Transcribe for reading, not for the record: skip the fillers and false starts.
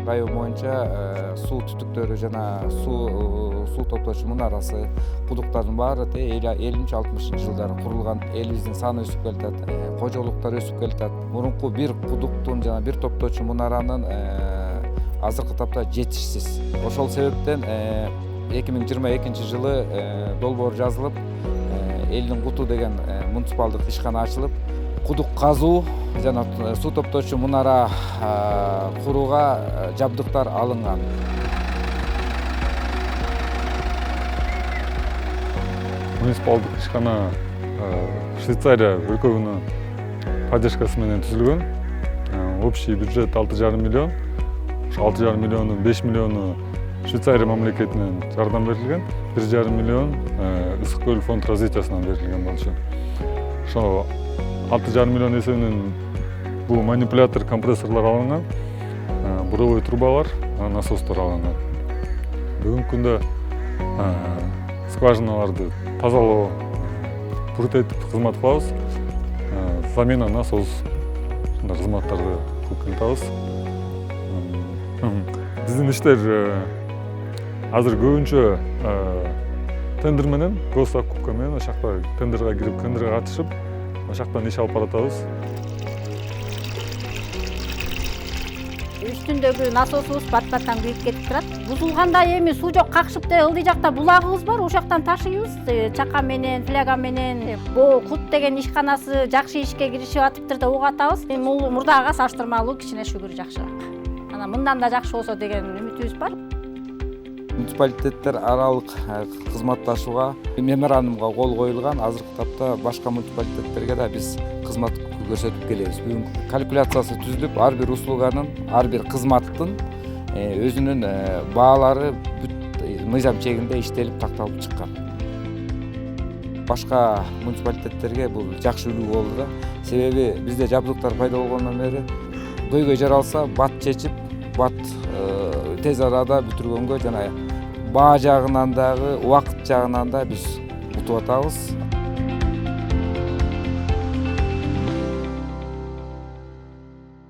Район боюнча суу түтүктөрү жана суу топтоочу мунарасы, кудуктардын баары 50-60 жылдары курулган. Элибиздин саны өсүп келатат, кожолуктар өсүп келатат. Мурунку бир кудуктун жана бир топтоочу мунаранын азыркы тапта жетишсиз. Ошол себептен 2022 жылы долбоор жазылып, элдин куту деген муниципалдык ишкана ачылып, кудук казуу жана суу топтоочу мунара курууга жабдыктар алынган. Муниципалдык ишкана Швейцария өлкөгүнүн поддержкасы менен түзүлгөн. Общий бюджет 6,5 миллион. Ошо 6,5 миллиондун 5 миллиону Швейцария мамлекетинен жардам берилген, 1,5 миллион Ысык көл фонд развитиясынан берилген болчу. Ошо 6,5 миллион эсебинен бул манипулятор, компрессорлор алынган, буровой трубалар, насостор алынган. Бүгүнкү күндө скважиналарды тазалоо, пуртетип кызмат кылабыз. Замена насос кызматтарды кылып келатабыз. Биздин иштер азыр көбүнчө тендер менен, госзакупка менен ошол жакта тендерге кирип, тендерге катышып, ошол жактан иш алып баратабыз. Үстүндөгү насосубуз бат-баттан күйүп кетип турат. Бузулганда эми суу жок, какшып ылдый жакта булагыбыз бар, ошол жактан ташыйбыз. Чака менен, фляга менен. Бул Кут деген ишканасы жакшы ишке киришип атыптыр деп угатабыз. Бул мурдагыга салыштырмалуу кичине шүгүр жакшыраак. Анан мындан да жакшы болсо деген үмүтүбүз бар. Муниципалитеттер аралык кызматташууга меморандумга кол коюлган. Азыркы тапта башка муниципалитеттерге да биз кызмат көрсөтүп келебиз. Бүгүн калькуляциясы түзүлүп, ар бир услуганын, ар бир кызматтын өзүнүн баалары мыйзам чегинде иштелип, такталып чыккан. Башка муниципалитеттерге бул жакшы үлгү болду да. Себеби бизде жабдыктар пайда болгондон бери көйгөй жаралса, бат чечип, бат тез арада бүтүргөнгө жана баа жагынан дагы, убакыт жагынан да биз утуп атабыз.